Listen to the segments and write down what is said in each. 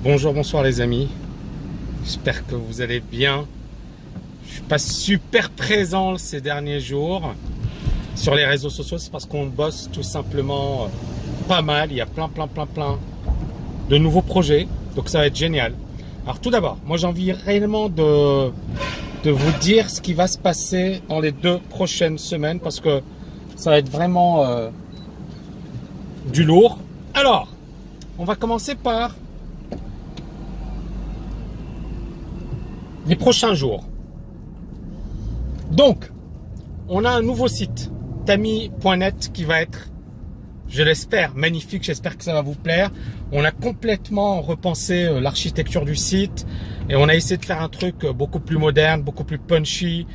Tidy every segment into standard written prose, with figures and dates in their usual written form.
Bonjour, bonsoir les amis. J'espère que vous allez bien. Je suis pas super présent ces derniers jours sur les réseaux sociaux. C'est parce qu'on bosse tout simplement pas mal. Il y a plein de nouveaux projets. Donc ça va être génial. Alors tout d'abord, moi j'ai envie réellement de vous dire ce qui va se passer dans les 2 prochaines semaines. Parce que ça va être vraiment du lourd. Alors, on va commencer par les prochains jours. Donc, on a un nouveau site, Tami.net, qui va être, je l'espère, magnifique. J'espère que ça va vous plaire. On a complètement repensé l'architecture du site et on a essayé de faire un truc beaucoup plus moderne, beaucoup plus punchy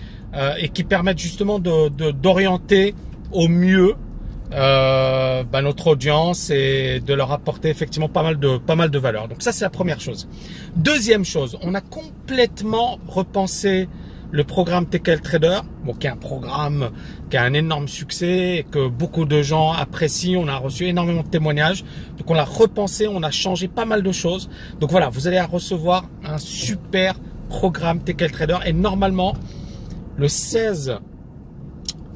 et qui permette justement d'orienter au mieux notre audience et de leur apporter effectivement pas mal de valeur. Donc ça, c'est la première chose. Deuxième chose, on a complètement repensé le programme TKL Trader, qui est un programme qui a un énorme succès et que beaucoup de gens apprécient. On a reçu énormément de témoignages. Donc on l'a repensé, on a changé pas mal de choses. Donc voilà, vous allez recevoir un super programme TKL Trader et normalement le 16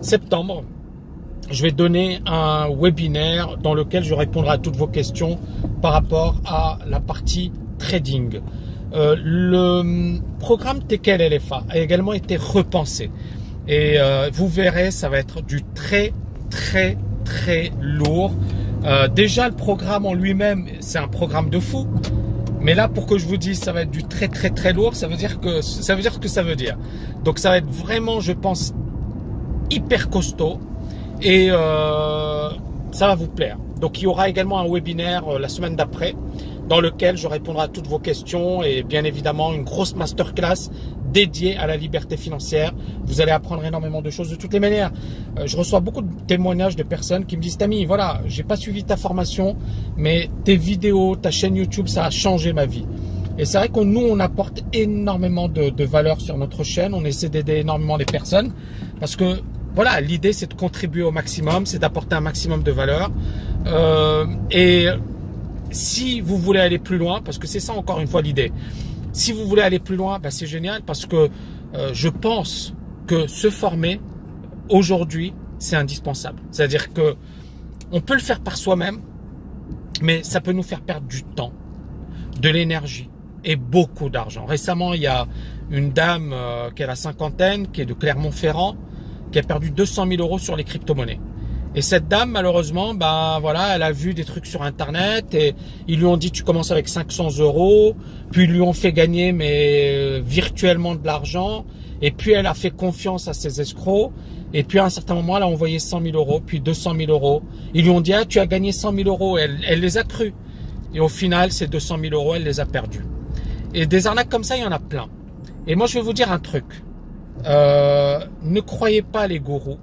septembre, je vais donner un webinaire dans lequel je répondrai à toutes vos questions par rapport à la partie trading. Le programme TKL LFA a également été repensé et vous verrez, ça va être du très lourd. Déjà le programme en lui-même, c'est un programme de fou. Mais là, pour que je vous dise, ça va être du très lourd, ça veut dire ce que ça veut dire. Donc ça va être vraiment, je pense, hyper costaud. Et ça va vous plaire. Donc il y aura également un webinaire la semaine d'après dans lequel je répondrai à toutes vos questions et bien évidemment une grosse masterclass dédiée à la liberté financière. Vous allez apprendre énormément de choses de toutes les manières. Je reçois beaucoup de témoignages de personnes qui me disent: Tami, voilà, j'ai pas suivi ta formation, mais tes vidéos, ta chaîne YouTube, ça a changé ma vie. Et c'est vrai que nous, on apporte énormément de valeur sur notre chaîne. On essaie d'aider énormément les personnes parce que voilà, l'idée c'est de contribuer au maximum, c'est d'apporter un maximum de valeur. Et si vous voulez aller plus loin, parce que c'est ça encore une fois l'idée, si vous voulez aller plus loin, c'est génial parce que je pense que se former aujourd'hui, c'est indispensable. C'est-à-dire que on peut le faire par soi-même, mais ça peut nous faire perdre du temps, de l'énergie et beaucoup d'argent. Récemment, il y a une dame qui a la cinquantaine, qui est de Clermont-Ferrand, qui a perdu 200 000 € sur les crypto-monnaies. Et cette dame, malheureusement, voilà, elle a vu des trucs sur Internet et ils lui ont dit: tu commences avec 500 €, puis ils lui ont fait gagner, mais virtuellement, de l'argent. Et puis elle a fait confiance à ces escrocs. Et puis à un certain moment, elle a envoyé 100 000 €, puis 200 000 €. Ils lui ont dit: ah, tu as gagné 100 000 €. Elle les a crus. Et au final, ces 200 000 €, elle les a perdus. Et des arnaques comme ça, il y en a plein. Et moi, je vais vous dire un truc. Ne croyez pas les gourous,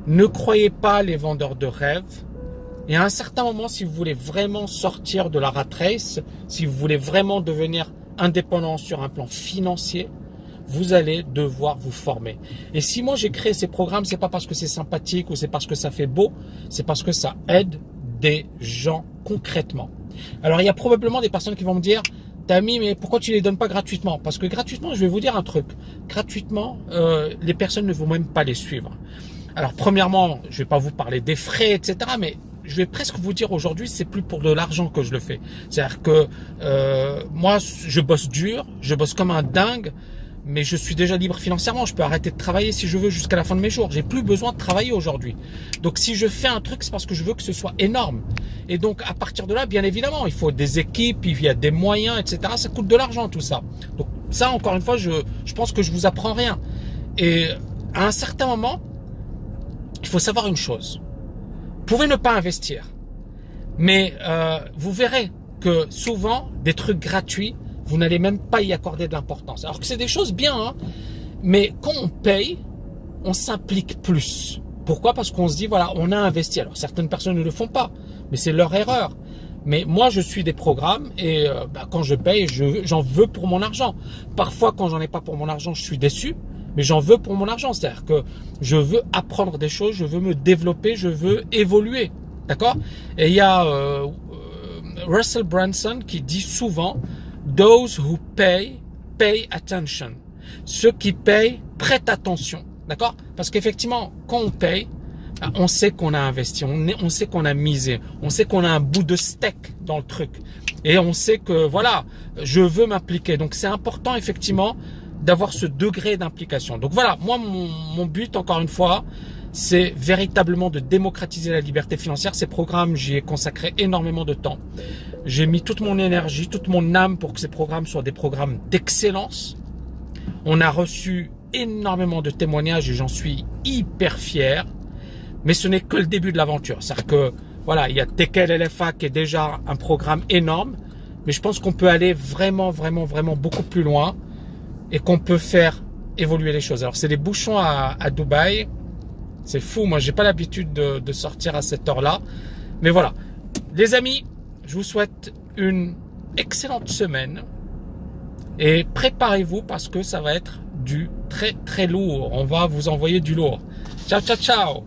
ne croyez pas les vendeurs de rêves. Et à un certain moment, si vous voulez vraiment sortir de la rat race, si vous voulez vraiment devenir indépendant sur un plan financier, vous allez devoir vous former. Et si moi j'ai créé ces programmes, c'est pas parce que c'est sympathique ou c'est parce que ça fait beau, c'est parce que ça aide des gens concrètement. Alors il y a probablement des personnes qui vont me dire: Tami, mais pourquoi tu les donnes pas gratuitement? Parce que gratuitement, je vais vous dire un truc. Gratuitement, les personnes ne vont même pas les suivre. Alors, premièrement, je vais pas vous parler des frais, etc. Mais je vais presque vous dire aujourd'hui, c'est plus pour de l'argent que je le fais. C'est-à-dire que moi, je bosse dur, je bosse comme un dingue, mais je suis déjà libre financièrement. Je peux arrêter de travailler si je veux jusqu'à la fin de mes jours. J'ai plus besoin de travailler aujourd'hui. Donc, si je fais un truc, c'est parce que je veux que ce soit énorme. Et donc, à partir de là, bien évidemment, il faut des équipes, il y a des moyens, etc. Ça coûte de l'argent, tout ça. Donc, ça, encore une fois, je pense que je vous apprends rien. Et à un certain moment, il faut savoir une chose. Vous pouvez ne pas investir. Mais vous verrez que souvent, des trucs gratuits, vous n'allez même pas y accorder de l'importance. Alors que c'est des choses bien, hein, mais quand on paye, on s'implique plus. Pourquoi? Parce qu'on se dit, voilà, on a investi. Alors, certaines personnes ne le font pas, mais c'est leur erreur. Mais moi, je suis des programmes et quand je paye, j'en veux pour mon argent. Parfois, quand j'en ai pas pour mon argent, je suis déçu, mais j'en veux pour mon argent. C'est-à-dire que je veux apprendre des choses, je veux me développer, je veux évoluer. D'accord? Et il y a Russell Brunson qui dit souvent « Those who pay, pay attention ». Ceux qui payent, prêtent attention. D'accord? Parce qu'effectivement, quand on paye, on sait qu'on a investi, on sait qu'on a misé, on sait qu'on a un bout de steak dans le truc. Et on sait que, voilà, je veux m'impliquer. Donc, c'est important, effectivement, d'avoir ce degré d'implication. Donc, voilà, moi, mon but, encore une fois, c'est véritablement de démocratiser la liberté financière. Ces programmes, j'y ai consacré énormément de temps. J'ai mis toute mon énergie, toute mon âme pour que ces programmes soient des programmes d'excellence. On a reçu énormément de témoignages et j'en suis hyper fier. Mais ce n'est que le début de l'aventure. C'est-à-dire que, voilà, il y a Tekel LFA qui est déjà un programme énorme. Mais je pense qu'on peut aller vraiment beaucoup plus loin et qu'on peut faire évoluer les choses. Alors, c'est des bouchons à Dubaï. C'est fou. Moi, j'ai pas l'habitude de sortir à cette heure-là. Mais voilà. Les amis, je vous souhaite une excellente semaine. Et préparez-vous parce que ça va être du très lourd. On va vous envoyer du lourd. Ciao.